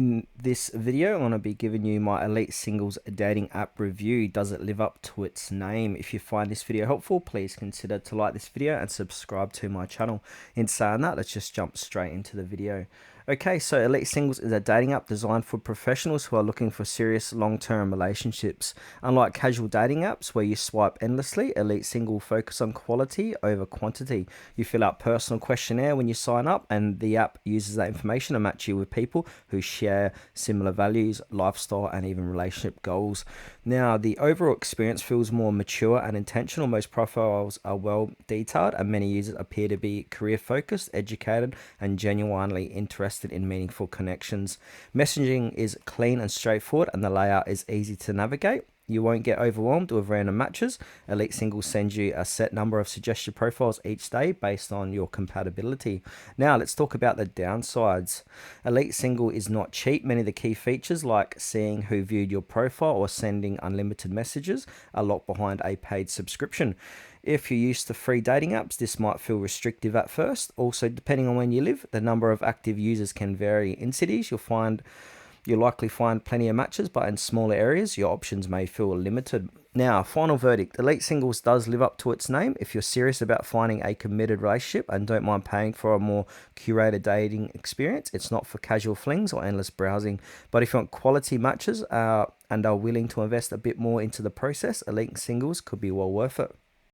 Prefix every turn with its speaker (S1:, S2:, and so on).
S1: In this video, I'm going to be giving you my Elite Singles dating app review. Does it live up to its name? If you find this video helpful, please consider to like this video and subscribe to my channel. In saying that, let's just jump straight into the video. Okay, so Elite Singles is a dating app designed for professionals who are looking for serious long-term relationships. Unlike casual dating apps where you swipe endlessly, Elite Single focus on quality over quantity. You fill out personal questionnaire when you sign up, and the app uses that information to match you with people who share similar values, lifestyle, and even relationship goals. Now, the overall experience feels more mature and intentional. Most profiles are well detailed, and many users appear to be career-focused, educated, and genuinely interested in meaningful connections. Messaging is clean and straightforward, and the layout is easy to navigate. You won't get overwhelmed with random matches. Elite Singles sends you a set number of suggested profiles each day based on your compatibility. Now, let's talk about the downsides. Elite Single is not cheap. Many of the key features, like seeing who viewed your profile or sending unlimited messages, are locked behind a paid subscription. If you're used to free dating apps, this might feel restrictive at first. Also, depending on when you live, the number of active users can vary. In cities, you'll likely find plenty of matches, but in smaller areas, your options may feel limited. Now, final verdict. Elite Singles does live up to its name. If you're serious about finding a committed relationship and don't mind paying for a more curated dating experience, it's not for casual flings or endless browsing. But if you want quality matches and are willing to invest a bit more into the process, Elite Singles could be well worth it.